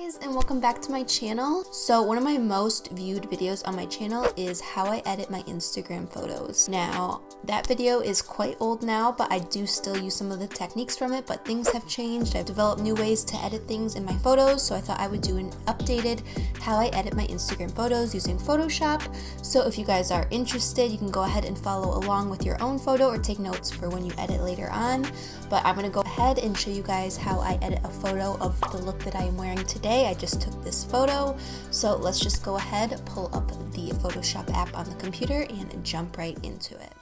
guys, and welcome back to my channel. So one of my most viewed videos on my channel is how I edit my Instagram photos. Now that video is quite old now, but I do still use some of the techniques from it, but things have changed. I've developed new ways to edit things in my photos, so I thought I would do an updated how I edit my Instagram photos using Photoshop. So if you guys are interested, you can go ahead and follow along with your own photo or take notes for when you edit later on. But I'm gonna go ahead and show you guys how I edit a photo of the look that I am wearing today. I just took this photo, so let's just go ahead, pull up the Photoshop app on the computer and jump right into it.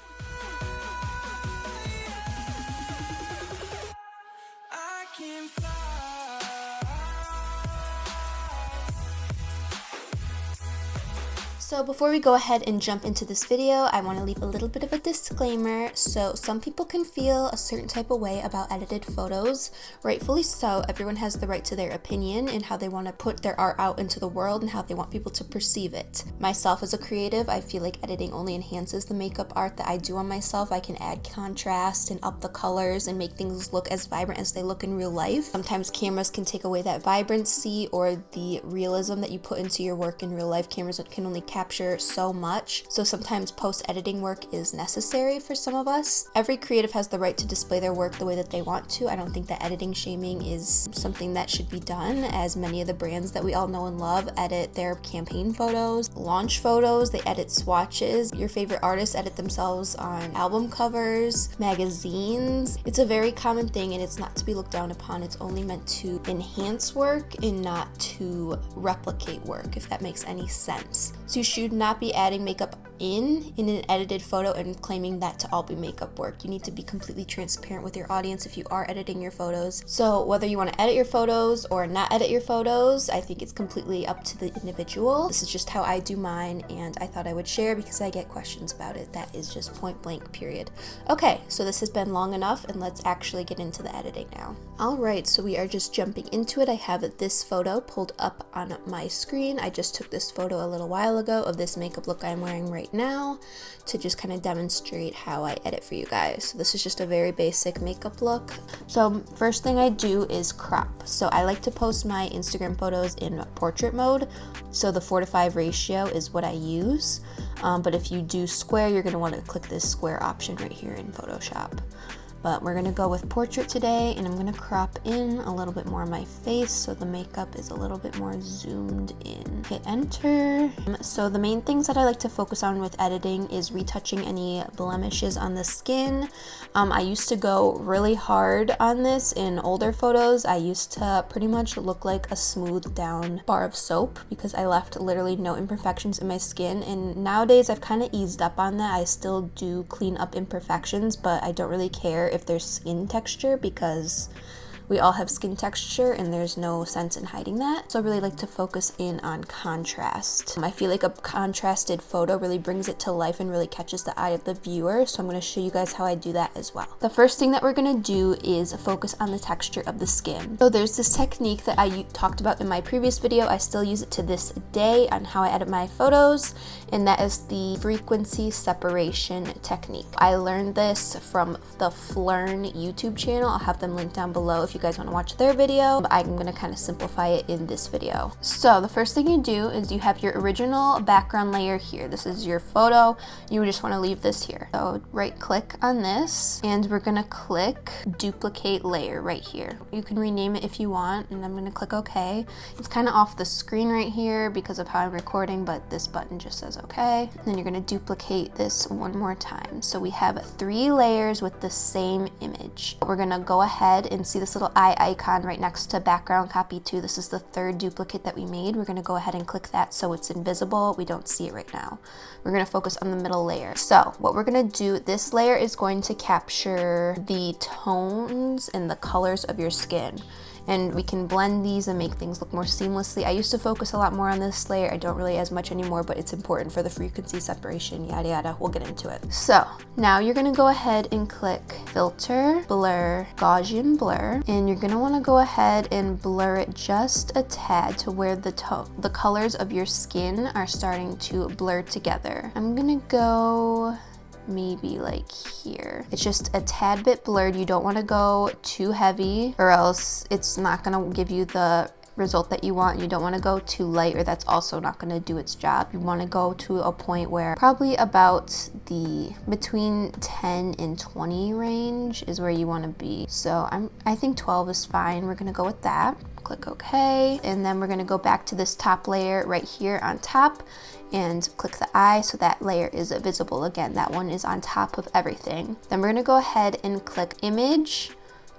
So before we go ahead and jump into this video, I want to leave a little bit of a disclaimer. So some people can feel a certain type of way about edited photos. Rightfully so, everyone has the right to their opinion and how they want to put their art out into the world and how they want people to perceive it. Myself as a creative, I feel like editing only enhances the makeup art that I do on myself. I can add contrast and up the colors and make things look as vibrant as they look in real life. Sometimes cameras can take away that vibrancy or the realism that you put into your work in real life. Cameras can only capture so much, so sometimes post-editing work is necessary for some of us. Every creative has the right to display their work the way that they want to. I don't think that editing shaming is something that should be done, as many of the brands that we all know and love edit their campaign photos, launch photos, they edit swatches. Your favorite artists edit themselves on album covers, magazines. It's a very common thing and it's not to be looked down upon. It's only meant to enhance work and not to replicate work, if that makes any sense. So you should not be adding makeup in an edited photo and claiming that to all be makeup work. You need to be completely transparent with your audience if you are editing your photos. So whether you want to edit your photos or not edit your photos, I think it's completely up to the individual. This is just how I do mine, and I thought I would share because I get questions about it. That is just point blank, period. Okay, so this has been long enough and let's actually get into the editing now. Alright, so we are just jumping into it. I have this photo pulled up on my screen. I just took this photo a little while ago of this makeup look I'm wearing right now to just kind of demonstrate how I edit for you guys. So this is just a very basic makeup look. So first thing I do is crop. So I like to post my Instagram photos in portrait mode. So the 4:5 ratio is what I use. But if you do square, you're going to want to click this square option right here in Photoshop. But we're gonna go with portrait today, and I'm gonna crop in a little bit more of my face so the makeup is a little bit more zoomed in. Hit enter. So the main things that I like to focus on with editing is retouching any blemishes on the skin. I used to go really hard on this in older photos. I used to pretty much look like a smoothed down bar of soap because I left literally no imperfections in my skin, and nowadays I've kind of eased up on that. I still do clean up imperfections, but I don't really care if there's skin texture because we all have skin texture and there's no sense in hiding that. So I really like to focus in on contrast. I feel like a contrasted photo really brings it to life and really catches the eye of the viewer. So I'm going to show you guys how I do that as well. The first thing that we're going to do is focus on the texture of the skin. So there's this technique that I talked about in my previous video. I still use it to this day on how I edit my photos, and that is the frequency separation technique. I learned this from the Flern YouTube channel. I'll have them linked down below if you guys want to watch their video, but I'm going to kind of simplify it in this video. So the first thing you do is you have your original background layer here. This is your photo. You just want to leave this here. So right click on this and we're going to click duplicate layer right here. You can rename it if you want, and I'm going to click OK. It's kind of off the screen right here because of how I'm recording, but this button just says OK. And then you're going to duplicate this one more time. So we have 3 layers with the same image. We're going to go ahead and see this little eye icon right next to background copy 2. This is the 3rd duplicate that we made. We're going to go ahead and click that so it's invisible. We don't see it right now. We're going to focus on the middle layer. So what we're going to do, this layer is going to capture the tones and the colors of your skin. And we can blend these and make things look more seamlessly. I used to focus a lot more on this layer. I don't really as much anymore, but it's important for the frequency separation, yada yada. We'll get into it. So now you're gonna go ahead and click filter, blur, Gaussian blur, and you're gonna wanna go ahead and blur it just a tad to where the colors of your skin are starting to blur together. I'm gonna go maybe like here. It's just a tad bit blurred. You don't want to go too heavy or else it's not going to give you the result that you want. You don't want to go too light, or that's also not going to do its job. You want to go to a point where probably about the between 10 and 20 range is where you want to be. So I think 12 is fine. We're going to go with that. Click OK, and then we're going to go back to this top layer right here on top and click the eye so that layer is visible again. That one is on top of everything. Then we're going to go ahead and click image,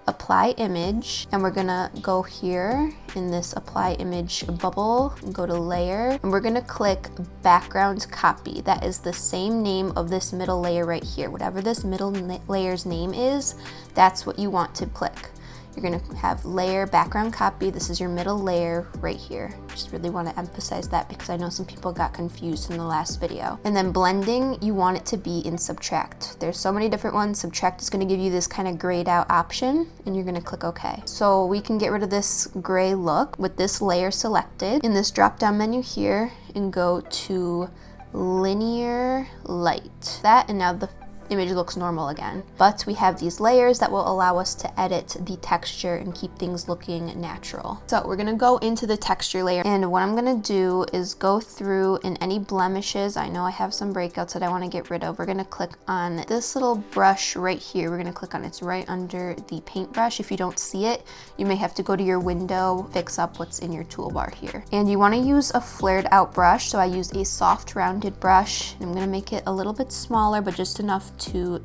apply image, and we're gonna go here in this apply image bubble and go to layer, and we're gonna click background copy. That is the same name of this middle layer right here. Whatever this middle layer's name is, that's what you want to click. You're gonna have layer background copy. This is your middle layer right here. Just really want to emphasize that because I know some people got confused in the last video. And then blending, you want it to be in subtract. There's so many different ones. Subtract is going to give you this kind of grayed out option, and you're going to click OK. So we can get rid of this gray look with this layer selected in this drop down menu here and go to linear light. That, and now the image looks normal again. But we have these layers that will allow us to edit the texture and keep things looking natural. So we're gonna go into the texture layer, and what I'm gonna do is go through in any blemishes. I know I have some breakouts that I wanna get rid of. We're gonna click on this little brush right here. We're gonna click on it. It's right under the paintbrush. If you don't see it, you may have to go to your window, fix up what's in your toolbar here. And you wanna use a flared out brush. So I used a soft rounded brush, and I'm gonna make it a little bit smaller, but just enough to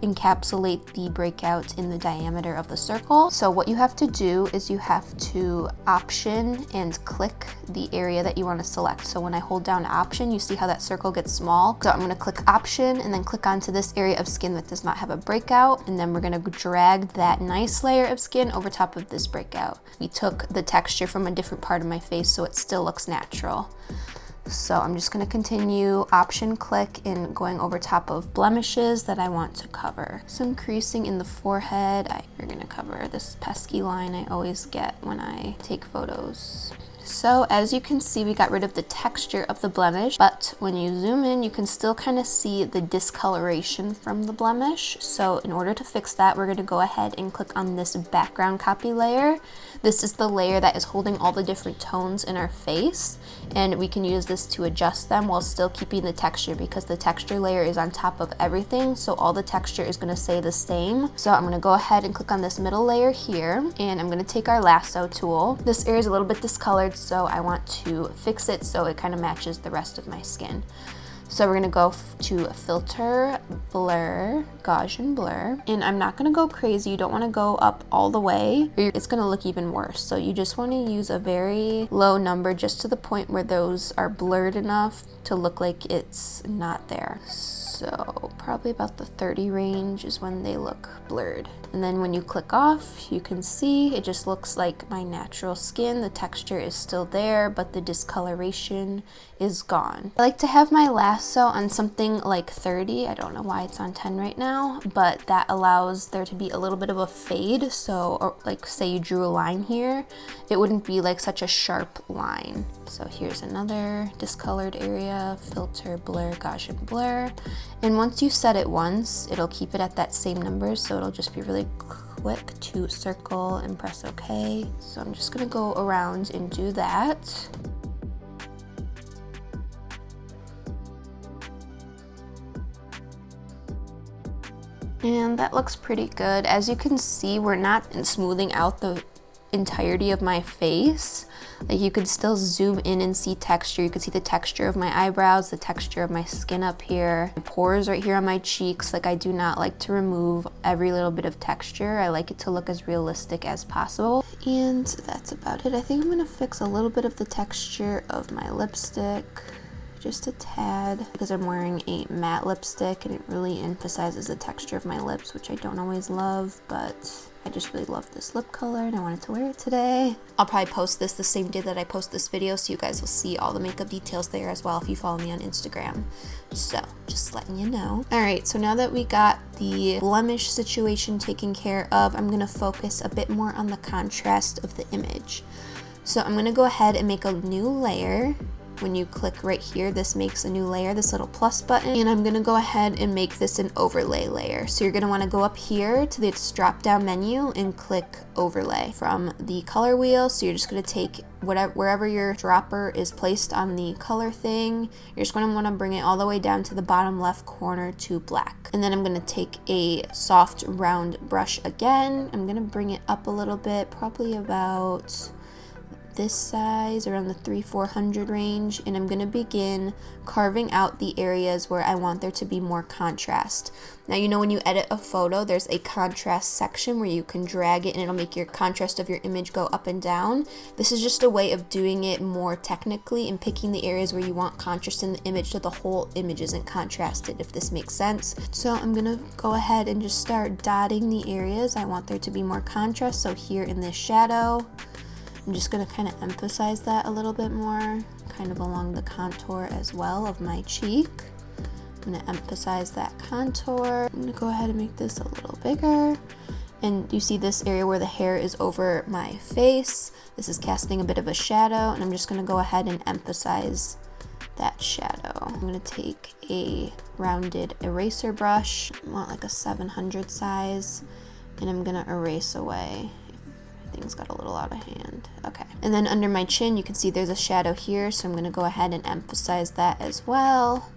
encapsulate the breakout in the diameter of the circle. So what you have to do is you have to option and click the area that you want to select. So when I hold down option, you see how that circle gets small. So I'm going to click option and then click onto this area of skin that does not have a breakout, and then we're going to drag that nice layer of skin over top of this breakout. We took the texture from a different part of my face so it still looks natural. So I'm just going to continue option click and going over top of blemishes that I want to cover. Some creasing in the forehead. We're going to cover this pesky line I always get when I take photos. So as you can see, we got rid of the texture of the blemish, but when you zoom in, you can still kind of see the discoloration from the blemish. So in order to fix that, we're going to go ahead and click on this background copy layer. This is the layer that is holding all the different tones in our face, and we can use this to adjust them while still keeping the texture, because the texture layer is on top of everything, so all the texture is going to stay the same. So I'm going to go ahead and click on this middle layer here, and I'm going to take our lasso tool. This area is a little bit discolored, so I want to fix it so it kind of matches the rest of my skin. So we're gonna go to filter, blur, Gaussian blur, and I'm not gonna go crazy. You don't wanna go up all the way, or it's gonna look even worse. So you just wanna use a very low number, just to the point where those are blurred enough to look like it's not there. So probably about the 30 range is when they look blurred. And then when you click off, you can see it just looks like my natural skin. The texture is still there, but the discoloration is gone. I like to have my lasso on something like 30. I don't know why it's on 10 right now, but that allows there to be a little bit of a fade. So, or like say you drew a line here, it wouldn't be like such a sharp line. So here's another discolored area, filter, blur, Gaussian blur. And once you set it once, it'll keep it at that same number, so it'll just be really quick to circle and press OK. So I'm just gonna go around and do that. And that looks pretty good. As you can see, we're not smoothing out the entirety of my face. Like, you could still zoom in and see texture. You could see the texture of my eyebrows, the texture of my skin up here, the pores right here on my cheeks. Like, I do not like to remove every little bit of texture. I like it to look as realistic as possible. And that's about it. I think I'm gonna fix a little bit of the texture of my lipstick, just a tad, because I'm wearing a matte lipstick and it really emphasizes the texture of my lips, which I don't always love, but I just really love this lip color and I wanted to wear it today. I'll probably post this the same day that I post this video, so you guys will see all the makeup details there as well if you follow me on Instagram. So just letting you know. All right, so now that we got the blemish situation taken care of, I'm gonna focus a bit more on the contrast of the image. So I'm gonna go ahead and make a new layer, when you click right here, this makes a new layer, this little plus button, and I'm gonna go ahead and make this an overlay layer. So you're gonna wanna go up here to this drop down menu and click overlay from the color wheel. So you're just gonna take wherever your dropper is placed on the color thing, you're just gonna wanna bring it all the way down to the bottom left corner to black. And then I'm gonna take a soft round brush again. I'm gonna bring it up a little bit, probably about this size, around the 300-400 range, and I'm going to begin carving out the areas where I want there to be more contrast. Now, you know, when you edit a photo, there's a contrast section where you can drag it and it'll make your contrast of your image go up and down. This is just a way of doing it more technically and picking the areas where you want contrast in the image so the whole image isn't contrasted, if this makes sense. So I'm going to go ahead and just start dotting the areas I want there to be more contrast. So here in this shadow, I'm just going to kind of emphasize that a little bit more, kind of along the contour as well of my cheek. I'm going to emphasize that contour. I'm going to go ahead and make this a little bigger. And you see this area where the hair is over my face. This is casting a bit of a shadow, and I'm just going to go ahead and emphasize that shadow. I'm going to take a rounded eraser brush, I want like a 700 size, and I'm going to erase away. Things got a little out of hand. Okay. And then under my chin, you can see there's a shadow here, so I'm going to go ahead and emphasize that as well.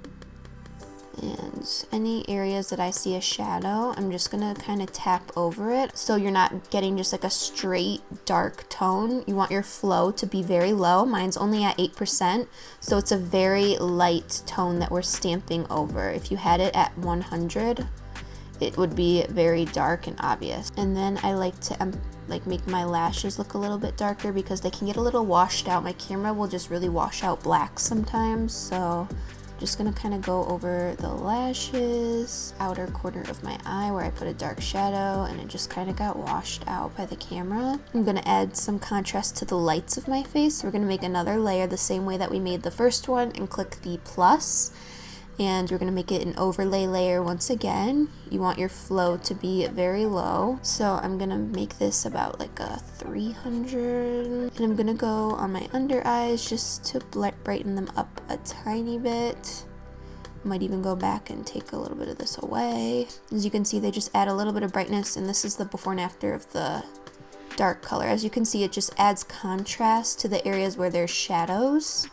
And any areas that I see a shadow, I'm just going to kind of tap over it. So you're not getting just like a straight dark tone. You want your flow to be very low. Mine's only at 8%. So it's a very light tone that we're stamping over. If you had it at 100, it would be very dark and obvious. And then I like to make my lashes look a little bit darker because they can get a little washed out. My camera will just really wash out black sometimes, so I'm just gonna kind of go over the lashes, outer corner of my eye where I put a dark shadow and it just kind of got washed out by the camera. I'm gonna add some contrast to the lights of my face. We're gonna make another layer the same way that we made the first one and click the plus. And you're going to make it an overlay layer once again. You want your flow to be very low. So I'm going to make this about like a 300. And I'm going to go on my under eyes just to brighten them up a tiny bit. Might even go back and take a little bit of this away. As you can see, they just add a little bit of brightness, and this is the before and after of the dark color. As you can see, it just adds contrast to the areas where there's shadows.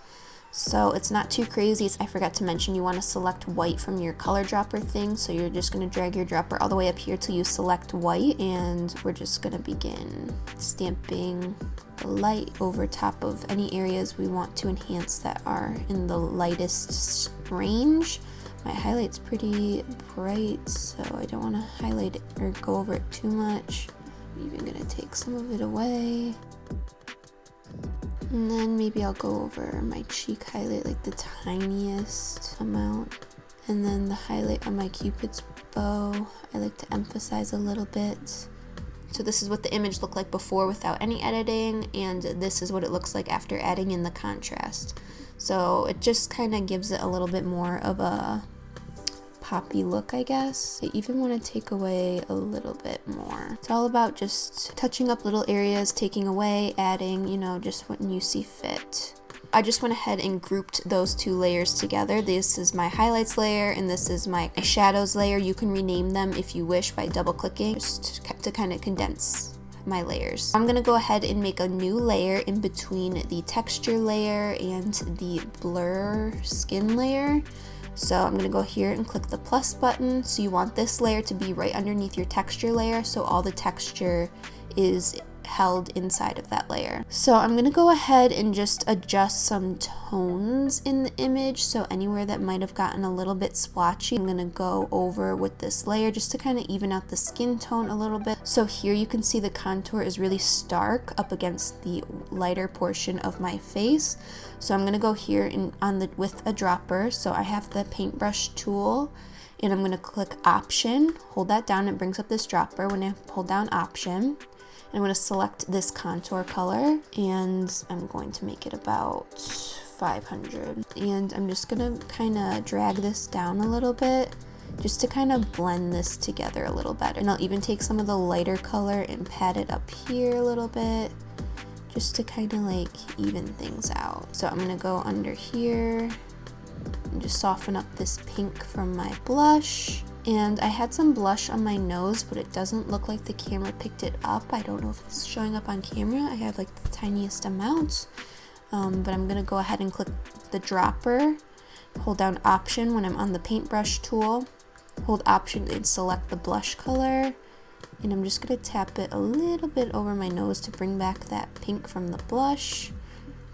So it's not too crazy. I forgot to mention you want to select white from your color dropper thing. So you're just going to drag your dropper all the way up here till you select white, and we're just going to begin stamping the light over top of any areas we want to enhance that are in the lightest range. My highlight's pretty bright, so I don't want to highlight it or go over it too much. I'm even going to take some of it away. And then maybe I'll go over my cheek highlight like the tiniest amount. And then the highlight on my Cupid's bow, I like to emphasize a little bit. So this is what the image looked like before without any editing, and this is what it looks like after adding in the contrast. So it just kind of gives it a little bit more of a poppy look, I guess. I even want to take away a little bit more. It's all about just touching up little areas, taking away, adding, you know, just when you see fit. I just went ahead and grouped those two layers together. This is my highlights layer and this is my shadows layer. You can rename them if you wish by double clicking, just to kind of condense my layers. I'm gonna go ahead and make a new layer in between the texture layer and the blur skin layer. So I'm going to go here and click the plus button. So you want this layer to be right underneath your texture layer, so all the texture is held inside of that layer. So I'm going to go ahead and just adjust some tones in the image. So anywhere that might have gotten a little bit splotchy, I'm going to go over with this layer just to kind of even out the skin tone a little bit. So here you can see the contour is really stark up against the lighter portion of my face. So I'm going to go here with a dropper. So I have the paintbrush tool and I'm going to click option, hold that down, it brings up this dropper. When I hold down option, I'm going to select this contour color and I'm going to make it about 500. And I'm just going to kind of drag this down a little bit just to kind of blend this together a little better. And I'll even take some of the lighter color and pat it up here a little bit. just to kind of like even things out. So I'm gonna go under here and just soften up this pink from my blush. And I had some blush on my nose, but it doesn't look like the camera picked it up. I don't know if it's showing up on camera. I have like the tiniest amount, but I'm gonna go ahead and click the dropper, hold down Option when I'm on the paintbrush tool, hold Option and select the blush color, and I'm just gonna tap it a little bit over my nose to bring back that pink from the blush.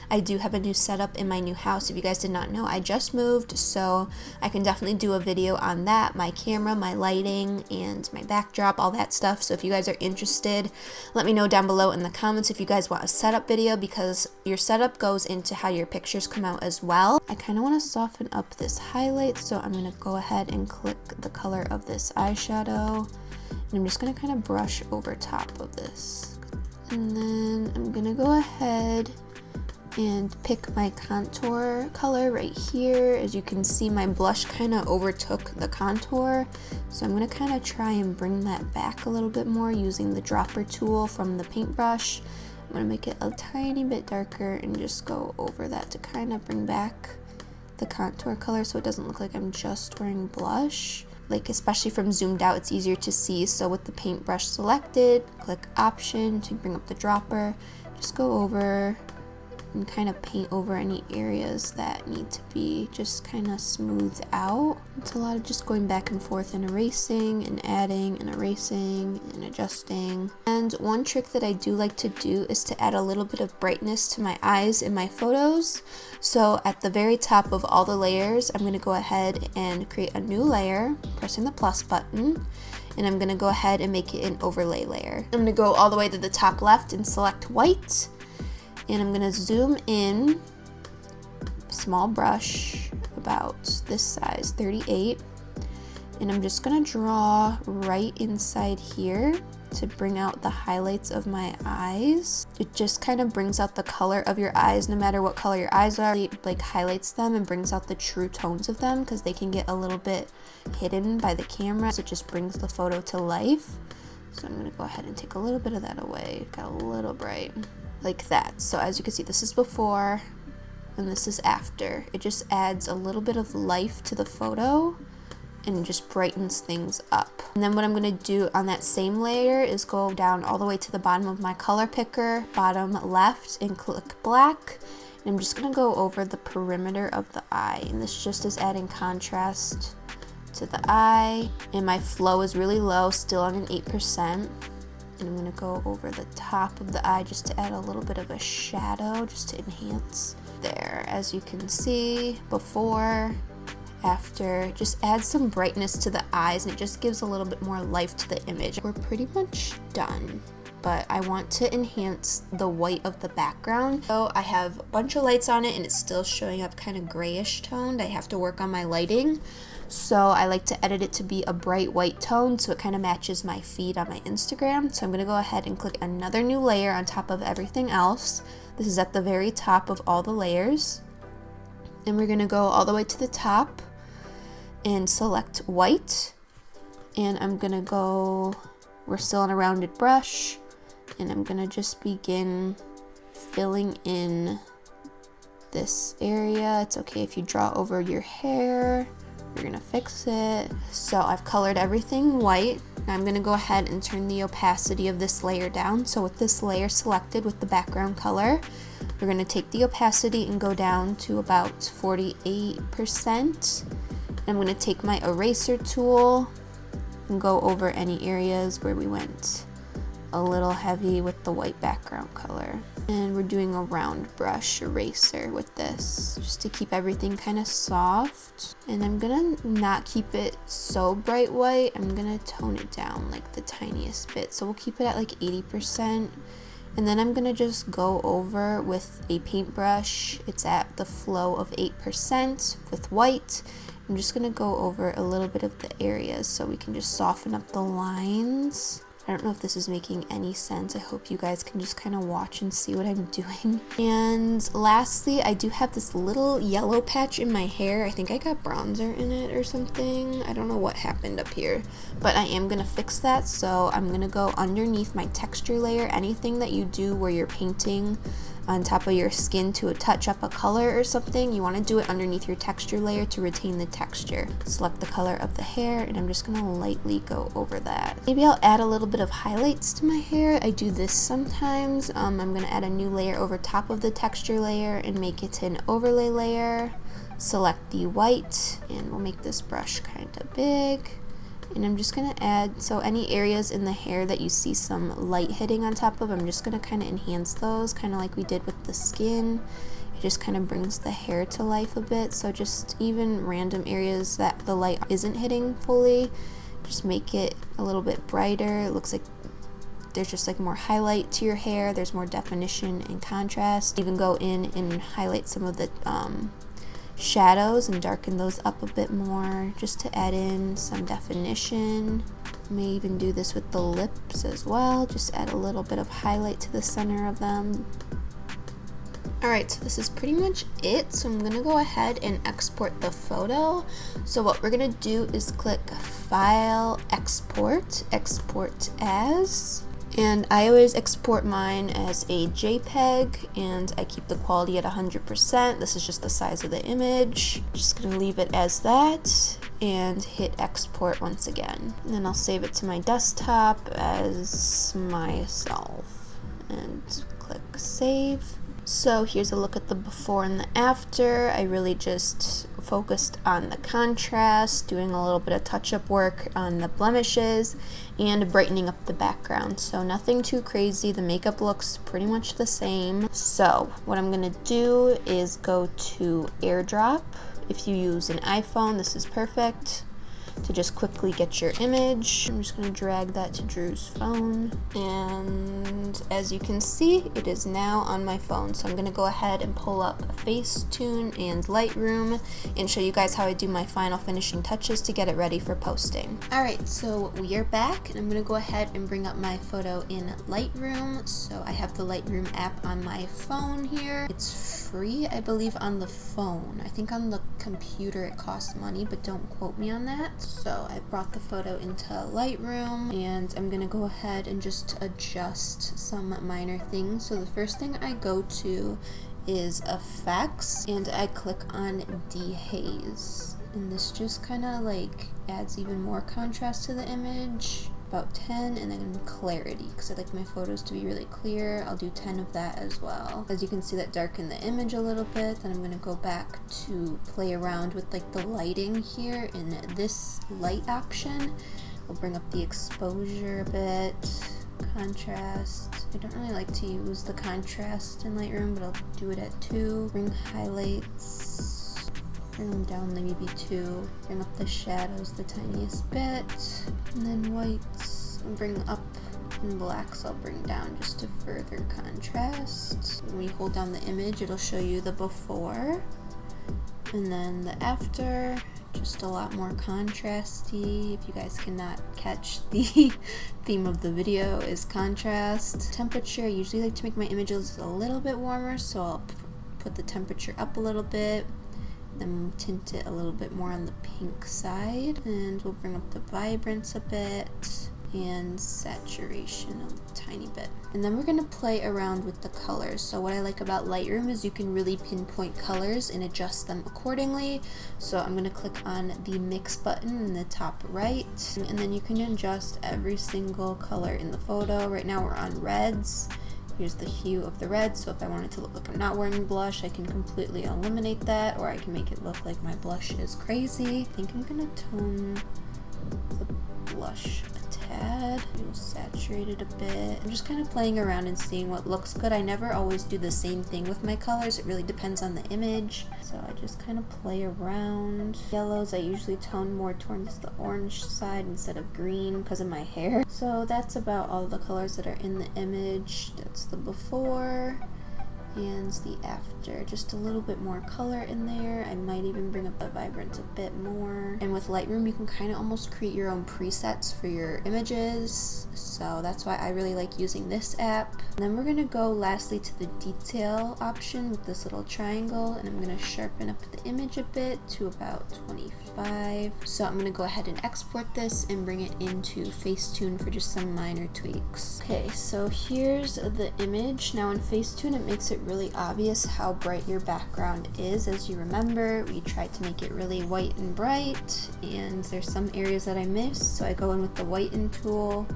I do have a new setup in my new house. If you guys did not know, I just moved, so I can definitely do a video on that, my camera, my lighting, and my backdrop, all that stuff. So if you guys are interested, let me know down below in the comments if you guys want a setup video, because your setup goes into how your pictures come out as well. I kind of want to soften up this highlight, so I'm going to go ahead and click the color of this eyeshadow, and I'm just going to kind of brush over top of this. And then I'm going to go ahead and pick my contour color right here. As you can see, my blush kind of overtook the contour, so I'm going to kind of try and bring that back a little bit more using the dropper tool from the paintbrush. I'm going to make it a tiny bit darker and just go over that to kind of bring back the contour color so it doesn't look like I'm just wearing blush. Like, especially from zoomed out, it's easier to see. So with the paintbrush selected, click Option to bring up the dropper, just go over and kind of paint over any areas that need to be just kind of smoothed out. It's a lot of just going back and forth and erasing and adding and erasing and adjusting. And one trick that I do like to do is to add a little bit of brightness to my eyes in my photos. So at the very top of all the layers, I'm going to go ahead and create a new layer, pressing the plus button, and I'm going to go ahead and make it an overlay layer. I'm going to go all the way to the top left and select white. And I'm gonna zoom in, small brush, about this size, 38. And I'm just gonna draw right inside here to bring out the highlights of my eyes. It just kind of brings out the color of your eyes, no matter what color your eyes are. It like highlights them and brings out the true tones of them, because they can get a little bit hidden by the camera. So it just brings the photo to life. So I'm gonna go ahead and take a little bit of that away. It got a little bright. Like that. So as you can see, this is before and this is after. It just adds a little bit of life to the photo and just brightens things up. And then what I'm going to do on that same layer is go down all the way to the bottom of my color picker, bottom left, and click black. And I'm just going to go over the perimeter of the eye, and this just is adding contrast to the eye. And my flow is really low, still on an 8%. And I'm going to go over the top of the eye just to add a little bit of a shadow, just to enhance there. As you can see, before, after, just add some brightness to the eyes, and it just gives a little bit more life to the image. We're pretty much done, but I want to enhance the white of the background. So I have a bunch of lights on it and it's still showing up kind of grayish toned. I have to work on my lighting. So I like to edit it to be a bright white tone so it kind of matches my feed on my Instagram. So I'm going to go ahead and click another new layer on top of everything else. This is at the very top of all the layers. And we're going to go all the way to the top and select white. And I'm going to go, we're still on a rounded brush, and I'm going to just begin filling in this area. It's okay if you draw over your hair. You're gonna fix it. So I've colored everything white. Now I'm gonna go ahead and turn the opacity of this layer down. So with this layer selected with the background color, we're gonna take the opacity and go down to about 48%. I'm gonna take my eraser tool and go over any areas where we went a little heavy with the white background color. And we're doing a round brush eraser with this, just to keep everything kind of soft. And I'm gonna not keep it so bright white. I'm gonna tone it down like the tiniest bit. So we'll keep it at like 80%. And then I'm gonna just go over with a paintbrush. It's at the flow of 8% with white. I'm just gonna go over a little bit of the areas so we can just soften up the lines. I don't know if this is making any sense. I hope you guys can just kind of watch and see what I'm doing. And lastly, I do have this little yellow patch in my hair. I think I got bronzer in it or something. I don't know what happened up here, but I am gonna fix that. So I'm gonna go underneath my texture layer. Anything that you do where you're painting on top of your skin to touch up a color or something, you want to do it underneath your texture layer to retain the texture. Select the color of the hair, and I'm just gonna lightly go over that. Maybe I'll add a little bit of highlights to my hair. I do this sometimes. I'm gonna add a new layer over top of the texture layer and make it an overlay layer. Select the white, and we'll make this brush kind of big. And I'm just going to add, so any areas in the hair that you see some light hitting on top of, I'm just going to kind of enhance those, kind of like we did with the skin. It just kind of brings the hair to life a bit. So just even random areas that the light isn't hitting fully, just make it a little bit brighter. It looks like there's just like more highlight to your hair. There's more definition and contrast. Even go in and highlight some of the shadows and darken those up a bit more just to add in some definition. May even do this with the lips as well, just add a little bit of highlight to the center of them. Alright, so this is pretty much it. So I'm gonna go ahead and export the photo. So what we're gonna do is click File, Export, Export As. And I always export mine as a JPEG, and I keep the quality at 100%. This is just the size of the image. Just gonna leave it as that and hit export once again. And then I'll save it to my desktop as myself and click save. So here's a look at the before and the after. I really just focused on the contrast, doing a little bit of touch-up work on the blemishes, and brightening up the background. So nothing too crazy. The makeup looks pretty much the same. So what I'm gonna do is go to AirDrop. If you use an iPhone, this is perfect to just quickly get your image. I'm just going to drag that to Drew's phone, and as you can see, it is now on my phone. So I'm going to go ahead and pull up Facetune and Lightroom and show you guys how I do my final finishing touches to get it ready for posting. Alright, so we are back, and I'm going to go ahead and bring up my photo in Lightroom. So I have the Lightroom app on my phone here. It's free, I believe, on the phone. I think on the computer it costs money, but don't quote me on that. So I brought the photo into Lightroom, and I'm gonna go ahead and just adjust some minor things. So the first thing I go to is Effects, and I click on Dehaze, and this just kind of like adds even more contrast to the image. About 10, and then clarity, because I like my photos to be really clear. I'll do 10 of that as well. As you can see, that darkened the image a little bit. Then I'm going to go back to play around with like the lighting here in this light option. I'll bring up the exposure a bit, contrast. I don't really like to use the contrast in Lightroom, but I'll do it at 2. Bring highlights, bring them down maybe 2, bring up the shadows the tiniest bit, and then whites, and bring up, and blacks I'll bring down just to further contrast. When we hold down the image, it'll show you the before, and then the after, just a lot more contrasty. If you guys cannot catch the theme of the video is contrast. Temperature, I usually like to make my images a little bit warmer, so I'll put the temperature up a little bit, then tint it a little bit more on the pink side, and we'll bring up the vibrance a bit and saturation a tiny bit. And then we're going to play around with the colors. So what I like about Lightroom is you can really pinpoint colors and adjust them accordingly. So I'm going to click on the mix button in the top right, and then you can adjust every single color in the photo. Right now we're on reds. Here's the hue of the red, so if I wanted to look like I'm not wearing blush, I can completely eliminate that, or I can make it look like my blush is crazy. I think I'm gonna tone the blush a tad. We'll saturate it a bit. I'm just kind of playing around and seeing what looks good. I never always do the same thing with my colors. It really depends on the image. So I just kind of play around. Yellows, I usually tone more towards the orange side instead of green because of my hair. So that's about all the colors that are in the image. That's the before. and the after. Just a little bit more color in there. I might even bring up the vibrance a bit more. And with Lightroom, you can kind of almost create your own presets for your images. So that's why I really like using this app. And then we're gonna go lastly to the detail option with this little triangle, and I'm gonna sharpen up the image a bit to about 25. So I'm gonna go ahead and export this and bring it into Facetune for just some minor tweaks. Okay, so here's the image. Now in Facetune, it makes it really obvious how bright your background is. As you remember, we tried to make it really white and bright, and there's some areas that I missed, so I go in with the whiten tool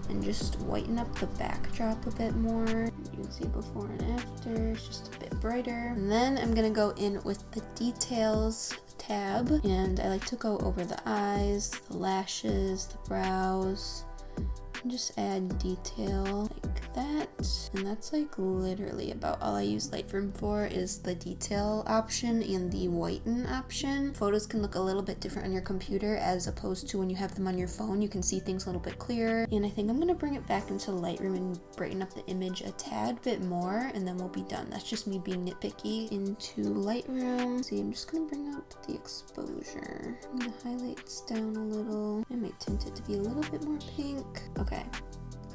and just whiten up the backdrop a bit more. You can see before and after, it's just a bit brighter. And then I'm gonna go in with the details tab, and I like to go over the eyes, the lashes, the brows, and just add detail like that. And that's like literally about all I use Lightroom for, is the detail option and the whiten option. Photos can look a little bit different on your computer as opposed to when you have them on your phone. You can see things a little bit clearer. And I think I'm gonna bring it back into Lightroom and brighten up the image a tad bit more, and then we'll be done. That's just me being nitpicky. Into Lightroom, see, I'm just gonna bring up the exposure. Bring the highlights down a little. I might tint it to be a little bit more pink. Okay.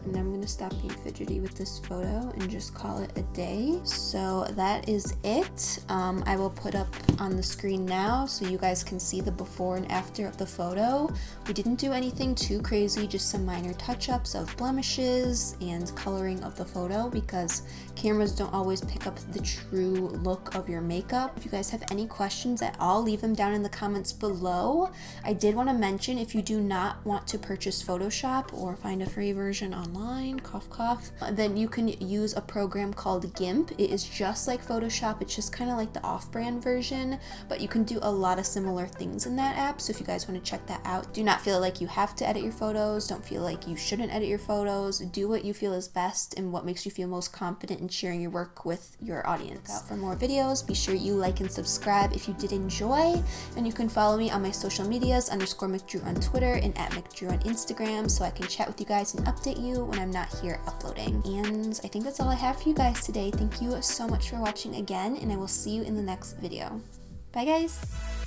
And I'm gonna stop being fidgety with this photo and just call it a day. So that is it. I will put up on the screen now so you guys can see the before and after of the photo. We didn't do anything too crazy, just some minor touch-ups of blemishes and coloring of the photo, because cameras don't always pick up the true look of your makeup. If you guys have any questions at all, leave them down in the comments below. I did want to mention, if you do not want to purchase Photoshop or find a free version online, cough cough, then you can use a program called GIMP. It is just like Photoshop, it's just kind of like the off-brand version, but you can do a lot of similar things in that app. So if you guys want to check that out, do not feel like you have to edit your photos, don't feel like you shouldn't edit your photos. Do what you feel is best and what makes you feel most confident in sharing your work with your audience. Look out for more videos. Be sure you like and subscribe if you did enjoy, and you can follow me on my social medias _McDrew on Twitter and @McDrew on Instagram, so I can chat with you guys and update you when I'm not here uploading. And I think that's all I have for you guys today. Thank you so much for watching again, and I will see you in the next video. Bye guys!